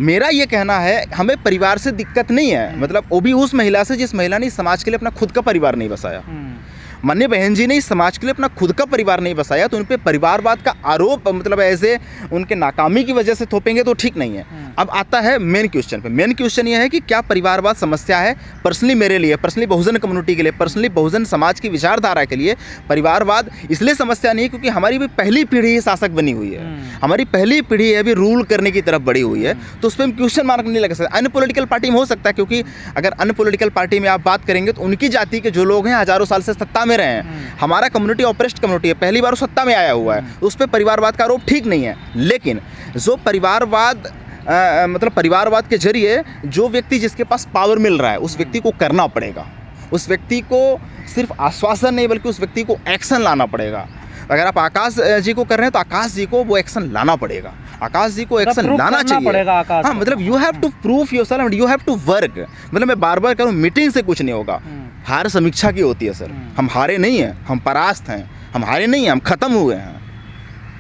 मेरा ये कहना है, हमें परिवार से दिक्कत नहीं है, मतलब वो भी उस महिला से जिस महिला ने समाज के लिए अपना खुद का परिवार नहीं बसाया। माननीय बहन जी ने इस समाज के लिए अपना खुद का परिवार नहीं बसाया, तो उन पे परिवारवाद का आरोप मतलब ऐसे उनके नाकामी की वजह से थोपेंगे तो ठीक नहीं है। अब आता है मेन क्वेश्चन पे। मेन क्वेश्चन ये है कि क्या परिवारवाद समस्या है? पर्सनली मेरे लिए, पर्सनली बहुजन कम्युनिटी के लिए, पर्सनली बहुजन समाज की विचारधारा के लिए परिवारवाद इसलिए समस्या नहीं है क्योंकि हमारी भी पहली पीढ़ी ही शासक बनी हुई है, हमारी पहली पीढ़ी अभी रूल करने की तरफ बढ़ी हुई है, तो उस पर हम क्वेश्चन मार्क नहीं लगा सकते। अन्य पॉलिटिकल पार्टी में हो सकता है, क्योंकि अगर अन्य पॉलिटिकल पार्टी में आप बात करेंगे तो उनकी जाति के जो लोग हैं हजारों साल से सत्ता में रहे हैं। हमारा कम्युनिटी ऑपरेस्ट कम्युनिटी है, पहली बार वो सत्ता में आया हुआ है, उस पर परिवारवाद का आरोप ठीक नहीं है। लेकिन जो परिवारवाद मतलब परिवारवाद के जरिए जो व्यक्ति जिसके पास पावर मिल रहा है उस व्यक्ति को करना पड़ेगा, उस व्यक्ति को सिर्फ आश्वासन नहीं बल्कि उस व्यक्ति को एक्शन लाना पड़ेगा। अगर आप आकाश जी को कर रहे हैं तो आकाश जी को वो एक्शन लाना पड़ेगा, आकाश जी को एक्शन लाना चाहिए। हाँ, मतलब you have to prove yourself and you have to work. मतलब मैं बार बार करूँ, मीटिंग से कुछ नहीं होगा, हार समीक्षा की होती है सर। हम हारे नहीं हैं, हम परास्त हैं, हम हारे नहीं हैं, हम खत्म हुए हैं।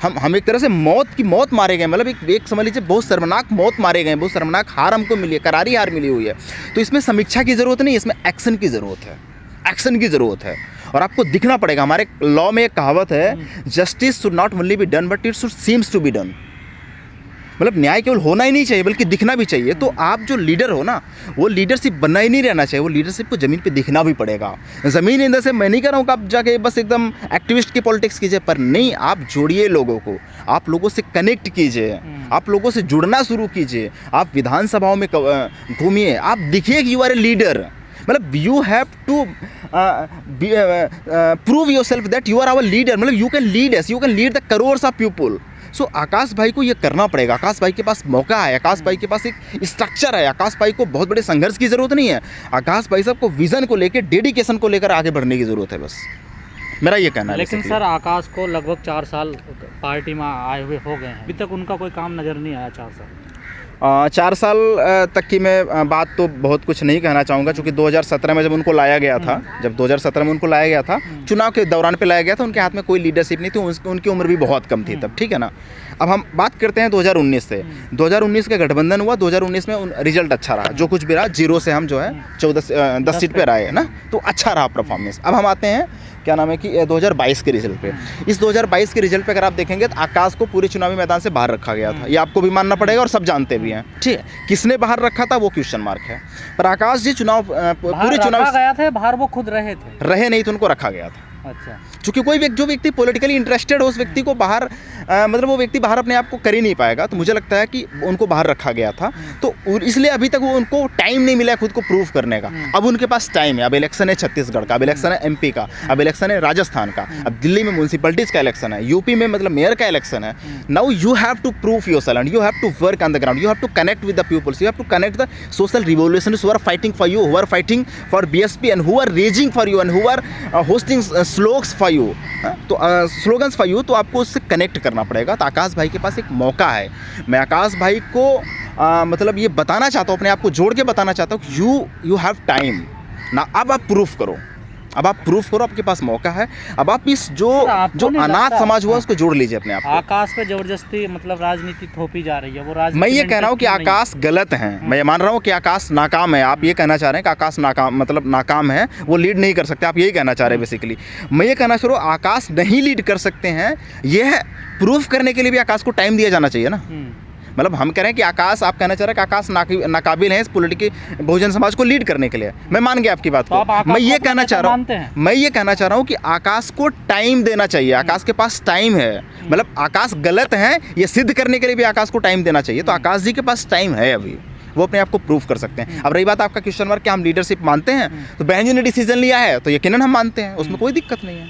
हम एक तरह से मौत मारे गए, मतलब एक समझ लीजिए बहुत शर्मनाक मौत मारे गए, बहुत शर्मनाक हार हमको मिली है, करारी हार मिली हुई है। तो इसमें समीक्षा की ज़रूरत नहीं, इसमें एक्शन की ज़रूरत है, एक्शन की ज़रूरत है। और आपको दिखना पड़ेगा। हमारे लॉ में एक कहावत है, justice should not only be done but it should seems to be done. मतलब न्याय केवल होना ही नहीं चाहिए बल्कि दिखना भी चाहिए। तो आप जो लीडर हो ना, वो लीडरशिप बनना ही नहीं रहना चाहिए, वो लीडरशिप को ज़मीन पे दिखना भी पड़ेगा। ज़मीन इंदर से मैं नहीं कर रहा हूँ कि आप जाके बस एकदम एक्टिविस्ट की पॉलिटिक्स कीजिए, पर नहीं, आप जोड़िए लोगों को, आप लोगों से कनेक्ट कीजिए, आप लोगों से जुड़ना शुरू कीजिए, आप विधानसभाओं में घूमिए, आप दिखिए कि यू आर ए लीडर। मतलब you have to prove yourself that you are our leader. मतलब you can lead us, you can lead the crores of people. So Akash भाई को ये करना पड़ेगा। आकाश भाई के पास मौका है, आकाश भाई के पास एक स्ट्रक्चर है, आकाश भाई को बहुत बड़े संघर्ष की ज़रूरत नहीं है। आकाश भाई साहब को विज़न को लेकर, डेडिकेशन को लेकर आगे बढ़ने की ज़रूरत है, बस मेरा ये कहना है। लेकिन सर आकाश को लगभग 4 साल पार्टी में आए हुए हो गए हैं, अभी तक उनका कोई काम नज़र नहीं आया 4 साल। 4 साल तक की मैं बात तो बहुत कुछ नहीं कहना चाहूँगा, क्योंकि 2017 में जब उनको लाया गया था, जब 2017 में उनको लाया गया था, चुनाव के दौरान पे लाया गया था, उनके हाथ में कोई लीडरशिप नहीं थी, उनकी उम्र भी बहुत कम थी तब, ठीक है ना। अब हम बात करते हैं 2019 से। 2019 का गठबंधन हुआ, 2019 में रिजल्ट अच्छा रहा, जो कुछ भी रहा, 0 से हम जो है 10 सीट पे रहे ना, तो अच्छा रहा परफॉर्मेंस। अब हम आते हैं क्या नाम है कि 2022 के रिजल्ट पे। इस 2022 के रिजल्ट पे अगर आप देखेंगे तो आकाश को पूरे चुनावी मैदान से बाहर रखा गया था, ये आपको भी मानना पड़ेगा और सब जानते भी हैं, ठीक है। किसने बाहर रखा था वो क्वेश्चन मार्क है, पर आकाश जी पूरे चुनाव गया थे बाहर, वो खुद रहे नहीं तो उनको रखा गया था। अच्छा, क्योंकि कोई जो व्यक्ति पॉलिटिकली इंटरेस्टेड हो उस व्यक्ति को बाहर मतलब वो व्यक्ति बाहर अपने आप को कर ही नहीं पाएगा, तो मुझे लगता है कि उनको बाहर रखा गया था। तो इसलिए अभी तक वो उनको टाइम नहीं मिला है खुद को प्रूव करने का। अब उनके पास टाइम है, अब इलेक्शन है छत्तीसगढ़ का, अब इलेक्शन है MP का, अब इलेक्शन है राजस्थान का, अब दिल्ली में म्यूनसिपलिटीज़ का इलेक्शन है, यूपी में मतलब मेयर का इलेक्शन है। Now you have to prove yourself and you have to work on the ground, you have to connect with the peoples, you have to connect the social revolutionaries who are fighting for you, who are fighting for BSP and who are raising for you and who are hosting slogans for you, तो slogans for you, तो आपको उससे connect करना पड़ेगा। तो आकाश भाई के पास एक मौका है। मैं आकाश भाई को मतलब ये बताना चाहता हूँ, अपने आप को जोड़ के बताना चाहता हूँ कि यू हैव टाइम ना। अब आप प्रूफ करो, अब आप प्रूफ करो, आपके पास मौका है। अब आप इस जो अनाथ समाज हुआ उसको जोड़ लीजिए अपने आप को। आकाश पे जबरदस्ती मतलब राजनीति थोपी जा रही है, वो राजनीति। मैं ये कह रहा हूँ कि आकाश गलत है, मैं ये मान रहा हूँ कि आकाश नाकाम है। आप ये कहना चाह रहे हैं कि आकाश नाकाम है, वो लीड नहीं कर सकते, आप यही कहना चाह रहे हैं बेसिकली। मैं ये कहना चाह रहा हूँ आकाश नहीं लीड कर सकते हैं, यह प्रूफ करने के लिए भी आकाश को टाइम दिया जाना चाहिए ना। मतलब हम कह रहे हैं कि आकाश, आप कहना चाह रहे हैं कि आकाश नाकाबिल है इस पॉलिटिकल बहुजन समाज को लीड करने के लिए। मैं मान गया आपकी बात को। मैं ये कहना चाह रहा हूँ कि आकाश को टाइम देना चाहिए, आकाश के पास टाइम है। मतलब आकाश गलत है ये सिद्ध करने के लिए भी आकाश को टाइम देना चाहिए। तो आकाश जी के पास टाइम है, अभी वो अपने आप को प्रूव कर सकते हैं। अब रही बात आपका क्वेश्चन मार्क कि हम लीडरशिप मानते हैं, तो बहन जी ने डिसीजन लिया है तो यकीनन हम मानते हैं, उसमें कोई दिक्कत नहीं है।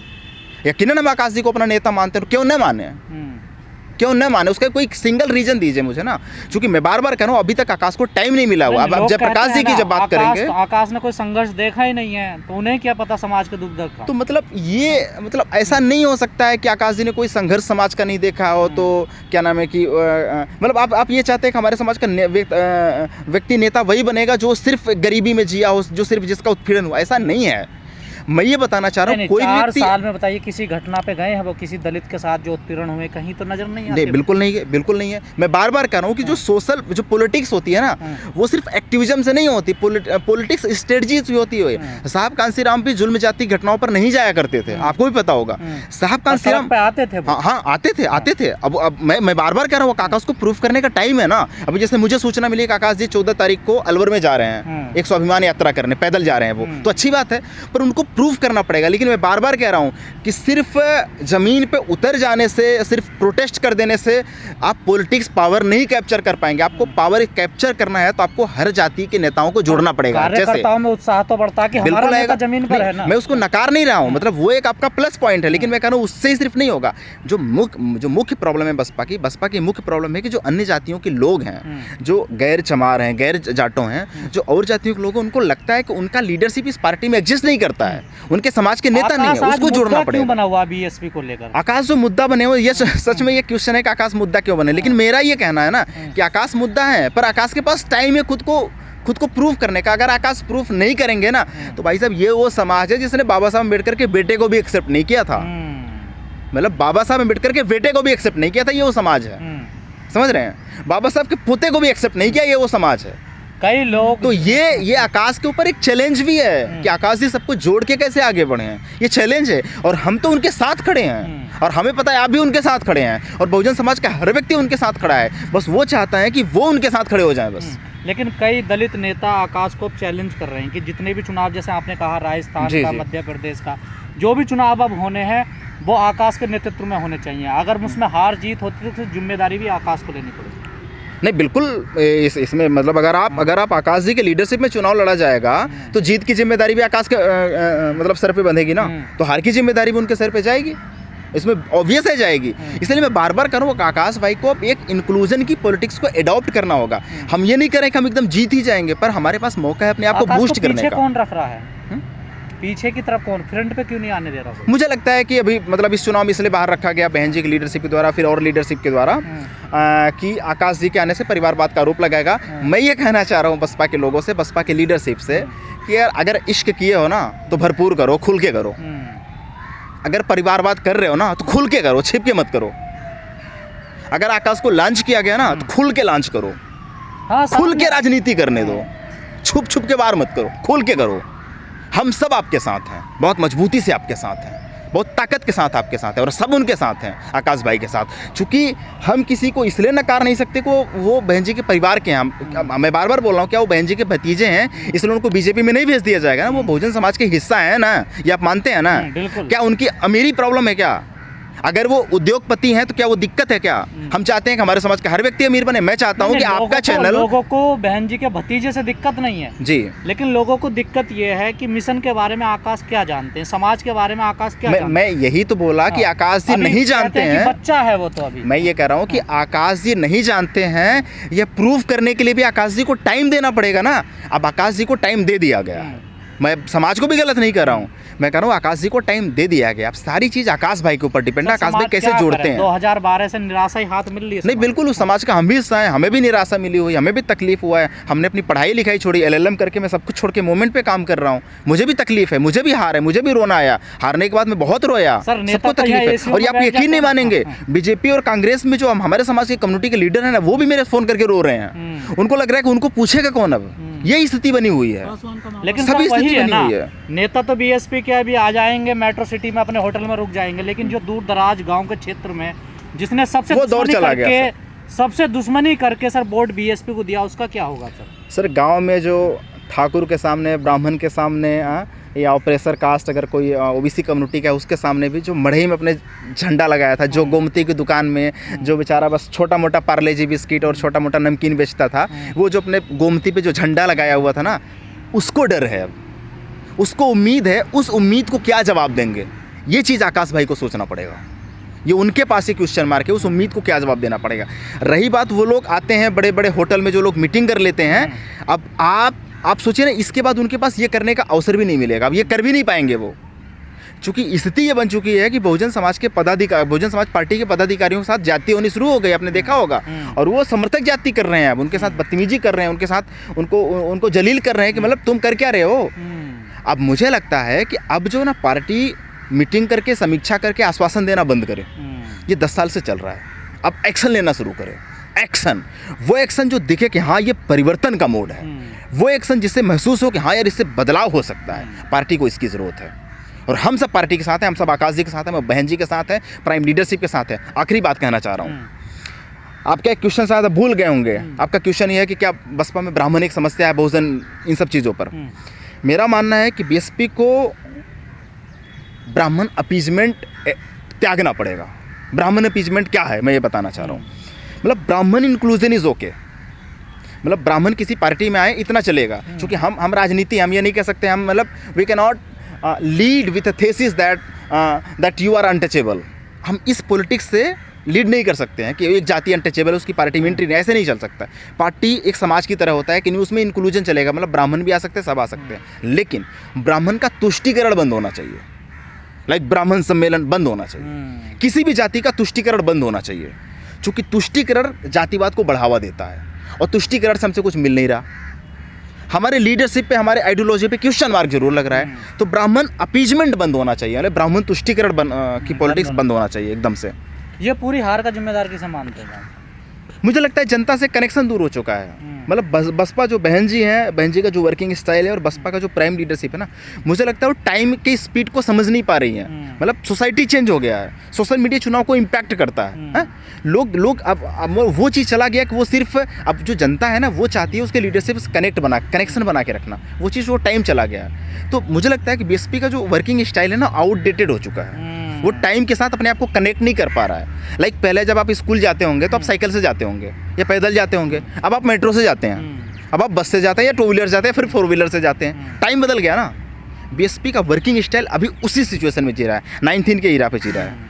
यकीनन हम आकाश जी को अपना नेता मानते हैं, क्यों न माने, क्यों न माने? उसका कोई सिंगल रीजन दीजिए मुझे ना, क्योंकि मैं बार बार कह रहा हूँ अभी तक आकाश को टाइम नहीं मिला हुआ। अब जयप्रकाश जी की जब बात करेंगे, आकाश ने कोई संघर्ष देखा ही नहीं है, तो उन्हें क्या पता समाज के दुख दर्द का। तो मतलब ऐसा नहीं हो सकता है कि आकाश जी ने कोई संघर्ष समाज का नहीं देखा हो। तो क्या नाम है कि मतलब आप ये चाहते हैं कि हमारे समाज का व्यक्ति नेता वही बनेगा जो सिर्फ गरीबी में जिया हो, जो सिर्फ जिसका उत्पीड़न हुआ, ऐसा नहीं है। मैं ये बताना चाह रहा हूँ कोई 4 व्यक्ति साल में बताइए किसी घटना पे गए हैं वो किसी दलित के साथ जो उत्पीड़न हुए कहीं तो नजर नहीं आते? नहीं, बिल्कुल नहीं है, बिल्कुल नहीं है। मैं बार बार कह रहा हूँ कि जो पॉलिटिक्स होती है ना, वो सिर्फ एक्टिविज्म से नहीं होती, पॉलिटिक्स स्ट्रेटजी से होती है। साहब कांसी राम भी जुल्म जाति घटनाओं पर नहीं जाया करते थे, आपको भी पता होगा। साहब कांसी राम पे आते थे, हाँ आते थे। अब मैं बार बार कह रहा हूँ आकाश को प्रूफ करने का टाइम है ना। अभी जैसे मुझे सूचना मिली कि आकाश जी 14 तारीख को अलवर में जा रहे हैं, एक स्वाभिमान यात्रा करने, पैदल जा रहे हैं वो, तो अच्छी बात है, पर उनको प्रूफ करना पड़ेगा। लेकिन मैं बार बार कह रहा हूँ कि सिर्फ जमीन पे उतर जाने से, सिर्फ प्रोटेस्ट कर देने से आप पॉलिटिक्स पावर नहीं कैप्चर कर पाएंगे। आपको पावर कैप्चर करना है तो आपको हर जाति के नेताओं को जोड़ना पड़ेगा। कार्यकर्ताओं में उत्साह तो बढ़ता है कि हमारा नेता जमीन पर है ना। मैं उसको नकार नहीं रहा हूँ, मतलब वो एक आपका प्लस पॉइंट है, लेकिन मैं कह रहा हूँ उससे ही सिर्फ नहीं होगा। जो मुख्य प्रॉब्लम है बसपा की मुख्य प्रॉब्लम है कि जो अन्य जातियों के लोग हैं, जो गैर चमार हैं, गैर जाटों हैं, जो और जातियों के लोग हैं, उनको लगता है कि उनका लीडरशिप इस पार्टी में एग्जिस्ट नहीं करता है, उनके समाज के नेता नहीं है, उसको जोड़ना पड़ेगा। बना हुआ बीएसपी को लेकर आकाश जो मुद्दा बने हुए, ये सच में ये क्वेश्चन है कि आकाश मुद्दा क्यों बने। लेकिन मेरा ये कहना है ना कि आकाश मुद्दा है, पर आकाश के पास टाइम है खुद को प्रूफ करने का। अगर आकाश प्रूफ नहीं करेंगे ना, तो भाई साहब ये वो समाज है जिसने बाबा साहब अम्बेडकर के बेटे को भी एक्सेप्ट नहीं किया था। मतलब बाबा साहब अम्बेडकर के बेटे को भी एक्सेप्ट नहीं किया था, ये वो समाज है। समझ रहे हैं? बाबा साहब के पोते को भी एक्सेप्ट नहीं किया, ये वो समाज है। कई लोग तो ये आकाश के ऊपर एक चैलेंज भी है कि आकाश जी सबको जोड़ के कैसे आगे बढ़े हैं, ये चैलेंज है। और हम तो उनके साथ खड़े हैं, और हमें पता है आप भी उनके साथ खड़े हैं, और बहुजन समाज का हर व्यक्ति उनके साथ खड़ा है। बस वो चाहता है कि वो उनके साथ खड़े हो जाएं बस। लेकिन कई दलित नेता आकाश को चैलेंज कर रहे हैं कि जितने भी चुनाव, जैसे आपने कहा राजस्थान का, मध्य प्रदेश का, जो भी चुनाव अब होने हैं वो आकाश के नेतृत्व में होने चाहिए। अगर उसमें हार जीत होती तो जिम्मेदारी भी आकाश को लेनी पड़ेगी। नहीं, बिल्कुल इसमें मतलब अगर आप आकाश जी के लीडरशिप में चुनाव लड़ा जाएगा तो जीत की जिम्मेदारी भी आकाश के मतलब सर पे बंधेगी ना, तो हार की जिम्मेदारी भी उनके सर पे जाएगी, इसमें ऑब्वियस है जाएगी। इसलिए मैं बार बार कह रहा हूँ आकाश भाई को अब एक इंक्लूजन की पॉलिटिक्स को एडॉप्ट करना होगा। हम ये नहीं करें कि हम एकदम जीत ही जाएंगे, पर हमारे पास मौका है अपने आप को बूस्ट करने का। कौन रख रहा है पीछे की तरफ, कौन फ्रंट पे क्यों नहीं आने दे रहा? मुझे लगता है कि अभी मतलब इस चुनाव में इसलिए बाहर रखा गया बहन जी की लीडरशिप के द्वारा, फिर और लीडरशिप के द्वारा, कि आकाश जी के आने से परिवारवाद का आरोप लगाएगा। मैं ये कहना चाह रहा हूँ बसपा के लोगों से, बसपा के लीडरशिप से, कि यार अगर इश्क किए हो ना तो भरपूर करो, खुल के करो। अगर परिवारवाद कर रहे हो ना तो खुल के करो, छिप के मत करो। अगर आकाश को लॉन्च किया गया ना तो खुल के लॉन्च करो, खुल के राजनीति करने दो, छुप छुप के बाहर मत करो, खुल के करो। हम सब आपके साथ हैं, बहुत मजबूती से आपके साथ हैं, बहुत ताकत के साथ आपके साथ है, और सब उनके साथ हैं, आकाश भाई के साथ। चूँकि हम किसी को इसलिए नकार नहीं सकते को वो बहन जी के परिवार के हैं। मैं बार बार बोल रहा हूँ, क्या वो बहन जी के भतीजे हैं इसलिए उनको बीजेपी में नहीं भेज दिया जाएगा ना? वो बहुजन समाज के हिस्सा है ना, ये आप मानते हैं ना? क्या उनकी अमीरी प्रॉब्लम है क्या? अगर वो उद्योगपति हैं तो क्या वो दिक्कत है क्या? हम चाहते हैं कि हमारे समाज का हर व्यक्ति अमीर बने। मैं चाहता हूं कि आपका चैनल, लोगों को बहन जी के भतीजे से दिक्कत नहीं है जी, लेकिन लोगों को दिक्कत ये है कि मिशन के बारे में आकाश क्या जानते हैं, समाज के बारे में आकाश क्या जानते हैं? मैं यही तो बोला कि आकाश जी नहीं जानते हैं, बच्चा है वो तो अभी। मैं ये कह रहा हूँ कि आकाश जी नहीं जानते हैं, ये प्रूव करने के लिए भी आकाश जी को टाइम देना पड़ेगा ना। अब आकाश जी को टाइम दे दिया गया है, मैं समाज को भी गलत नहीं कर रहा हूँ, मैं कह रहा हूँ आकाश जी को टाइम दे दिया गया। अब सारी चीज़ आकाश भाई के ऊपर डिपेंड है, आकाश भाई कैसे जोड़ते हैं। 2012 से निराशा ही हाथ मिल रही है। नहीं, बिल्कुल उस समाज का हम भी हिस्सा हैं, हमें भी निराशा मिली हुई, हमें भी तकलीफ हुआ है। हमने अपनी पढ़ाई लिखाई छोड़ी, LLM करके मैं सब कुछ छोड़ के मूवमेंट पे काम कर रहा हूँ। मुझे भी तकलीफ है, मुझे भी हार है, मुझे भी रोना आया। हारने के बाद मैं बहुत रोया, सबको तकलीफ है। और ये आप यकीन नहीं मानेंगे, बीजेपी और कांग्रेस में जो हमारे समाज के कम्युनिटी के लीडर हैं ना, वो भी मेरे फोन करके रो रहे हैं। उनको लग रहा है कि उनको पूछेगा कौन। अब यही स्थिति बनी हुई है, लेकिन सभी स्थिति बनी हुई है। नेता तो बीएसपी के अभी आ जाएंगे, मेट्रो सिटी में अपने होटल में रुक जाएंगे, लेकिन जो दूर दराज गांव के क्षेत्र में जिसने सबसे दुश्मनी करके सर वोट बीएसपी को दिया, उसका क्या होगा सर? गांव में जो ठाकुर के सामने, ब्राह्मण के सामने या ऑपरेसर कास्ट अगर कोई ओबीसी कम्युनिटी का है, उसके सामने भी जो मढ़ई में अपने झंडा लगाया था, जो गोमती की दुकान में जो बेचारा बस छोटा मोटा पार्ले जी बिस्किट और छोटा मोटा नमकीन बेचता था, वो जो अपने गोमती पे जो झंडा लगाया हुआ था ना, उसको डर है। अब उसको उम्मीद है, उस उम्मीद को क्या जवाब देंगे, ये चीज़ आकाश भाई को सोचना पड़ेगा। ये उनके पास ही क्वेश्चन मार्क है, उस उम्मीद को क्या जवाब देना पड़ेगा। रही बात वो लोग आते हैं बड़े बड़े होटल में, जो लोग मीटिंग कर लेते हैं, अब आप सोचिए ना, इसके बाद उनके पास ये करने का अवसर भी नहीं मिलेगा, अब ये कर भी नहीं पाएंगे वो। चूँकि स्थिति ये बन चुकी है कि बहुजन समाज पार्टी के पदाधिकारियों के साथ जाति होनी शुरू हो गई, आपने देखा होगा, और वो समर्थक जाति कर रहे हैं, अब उनके साथ बदतमीजी कर रहे हैं, उनके साथ उनको जलील कर रहे हैं कि मतलब तुम कर क्या रहे हो। अब मुझे लगता है कि अब जो ना पार्टी मीटिंग करके समीक्षा करके आश्वासन देना बंद करे। ये 10 साल से चल रहा है, अब एक्शन लेना शुरू करे। एक्शन, वो एक्शन जो दिखे कि हाँ ये परिवर्तन का मोड है, वो एक्शन जिससे महसूस हो कि हाँ यार इससे बदलाव हो सकता है। पार्टी को इसकी ज़रूरत है और हम सब पार्टी के साथ हैं, हम सब आकाश जी के साथ हैं, मैं बहन जी के साथ हैं, प्राइम लीडरशिप के साथ हैं। आखिरी बात कहना चाह रहा हूँ, आपका एक क्वेश्चन शायद भूल गए होंगे। आपका क्वेश्चन ये है कि क्या बसपा में ब्राह्मण एक समस्या है, बहुजन, इन सब चीज़ों पर। मेरा मानना है कि बीएसपी को ब्राह्मण अपीजमेंट त्यागना पड़ेगा। ब्राह्मण अपीजमेंट क्या है मैं ये बताना चाह रहा हूँ। मतलब ब्राह्मण इंक्लूजन इज ओके, मतलब ब्राह्मण किसी पार्टी में आए इतना चलेगा, क्योंकि हम राजनीति, हम ये नहीं कह सकते, हम मतलब we can not lead with a thesis that you are untouchable. हम इस पॉलिटिक्स से लीड नहीं कर सकते हैं कि एक जाति अनटचेबल है उसकी पार्टी में एंट्री नहीं, ऐसे नहीं चल सकता। पार्टी एक समाज की तरह होता है कि नहीं, उसमें इंक्लूजन चलेगा, मतलब ब्राह्मण भी आ सकते हैं, सब आ सकते हैं, लेकिन ब्राह्मण का तुष्टीकरण बंद होना चाहिए। लाइक ब्राह्मण सम्मेलन बंद होना चाहिए, किसी भी जाति का तुष्टीकरण बंद होना चाहिए, क्योंकि तुष्टीकरण जातिवाद को बढ़ावा देता है और तुष्टीकरण से हमसे कुछ मिल नहीं रहा। हमारे लीडरशिप पे, हमारे आइडियोलॉजी पे क्वेश्चन मार्क जरूर लग रहा है। तो ब्राह्मण अपीजमेंट बंद होना चाहिए, मतलब ब्राह्मण तुष्टीकरण की पॉलिटिक्स बंद होना चाहिए एकदम से। ये पूरी हार का जिम्मेदार किसे मानते हैं? मुझे लगता है जनता से कनेक्शन दूर हो चुका है। मतलब बसपा जो बहन जी हैं, बहन जी का जो वर्किंग स्टाइल है और बसपा का जो प्राइम लीडरशिप है ना, मुझे लगता है वो टाइम की स्पीड को समझ नहीं पा रही है। मतलब सोसाइटी चेंज हो गया है, सोशल मीडिया चुनाव को इम्पैक्ट करता है। लोग अब वो चीज़ चला गया कि वो सिर्फ, अब जो जनता है ना वो चाहती है उसके लीडरशिप से कनेक्शन बना के रखना, वो चीज़, वो टाइम चला गया है। तो मुझे लगता है कि बीएसपी का जो वर्किंग स्टाइल है ना आउटडेटेड हो चुका है, वो टाइम के साथ अपने आप को कनेक्ट नहीं कर पा रहा है। लाइक पहले जब आप स्कूल जाते होंगे तो आप साइकिल से जाते होंगे या पैदल जाते होंगे, अब आप मेट्रो से जाते हैं, अब आप बस से जाते हैं या 2 व्हीलर जाते हैं, फिर 4 व्हीलर से जाते हैं। टाइम बदल गया ना। बीएसपी का वर्किंग स्टाइल अभी उसी सिचुएशन में जी रहा है, 19 के ईरा पे जी रहा है।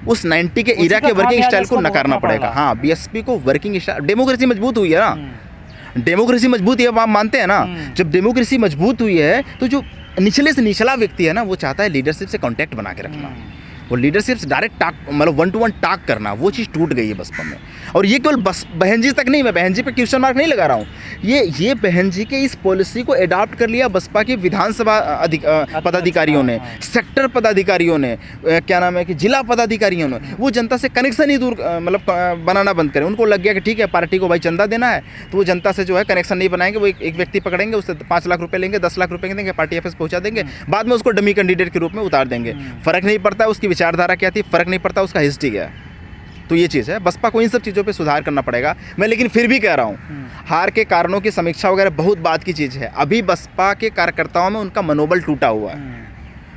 उस 90 के ईरा के वर्किंग स्टाइल को नकारना पड़ेगा। हाँ, बीएसपी को वर्किंग स्टाइल, डेमोक्रेसी मजबूत हुई है ना, डेमोक्रेसी मजबूत है, आप मानते हैं ना। जब डेमोक्रेसी मजबूत हुई है तो जो निचले से निचला व्यक्ति है ना, वो चाहता है लीडरशिप से कॉन्टैक्ट बना के रखना, वो लीडरशिप से डायरेक्ट टाक, मतलब 1-to-1 टाक करना, वो चीज़ टूट गई है बसपा में। और ये केवल बहन जी तक नहीं, मैं बहन जी पे क्वेश्चन मार्क नहीं लगा रहा हूँ, ये बहन जी के इस पॉलिसी को अडॉप्ट कर लिया बसपा के विधानसभा पदाधिकारियों ने, सेक्टर पदाधिकारियों ने, क्या नाम है कि जिला पदाधिकारियों ने। वो जनता से कनेक्शन ही दूर, मतलब बनाना बंद करें। उनको लग गया कि ठीक है पार्टी को भाई चंदा देना है, तो वो जनता से जो है कनेक्शन नहीं बनाएंगे। वो एक व्यक्ति पकड़ेंगे, उससे 5 लाख रुपये लेंगे, 10 लाख रुपये देंगे, पार्टी ऑफिस पहुँचा देंगे, बाद में उसको डमी कैंडिडेट के रूप में उतार देंगे। फ़र्क नहीं पड़ता उसकी विचारधारा क्या थी, फ़र्क नहीं पड़ता उसका हिस्ट्री क्या है। तो ये चीज़ है, बसपा को इन सब चीज़ों पे सुधार करना पड़ेगा। मैं लेकिन फिर भी कह रहा हूँ, हार के कारणों की समीक्षा वगैरह बहुत बात की चीज़ है। अभी बसपा के कार्यकर्ताओं में उनका मनोबल टूटा हुआ है।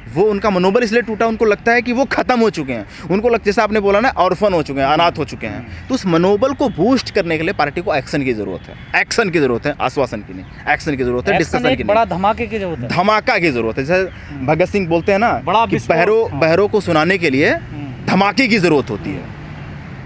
वो उनका मनोबल इसलिए टूटा, उनको लगता है कि वो ख़त्म हो चुके हैं, उनको जैसा आपने बोला ना, ऑर्फन हो चुके हैं, अनाथ हो चुके हैं। तो उस मनोबल को बूस्ट करने के लिए पार्टी को एक्शन की ज़रूरत है। एक्शन की ज़रूरत है, आश्वासन की नहीं, एक्शन की ज़रूरत है, डिस्कशन की, बड़ा धमाके की ज़रूरत है, धमाका की ज़रूरत है। जैसे भगत सिंह बोलते हैं ना, बहरों को सुनाने के लिए धमाके की ज़रूरत होती है।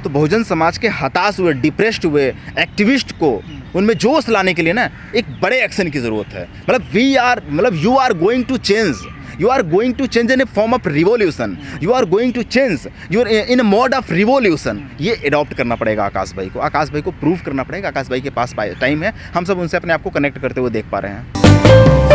तो बहुजन समाज के हताश हुए, डिप्रेस्ड हुए एक्टिविस्ट को उनमें जोश लाने के लिए ना एक बड़े एक्शन की ज़रूरत है। मतलब you are going to change, you are going to change in a form of revolution, you are going to change, you are in a mode of revolution। ये अडॉप्ट करना पड़ेगा आकाश भाई को, आकाश भाई को प्रूव करना पड़ेगा। आकाश भाई के पास टाइम है, हम सब उनसे अपने आप को कनेक्ट करते हुए देख पा रहे हैं।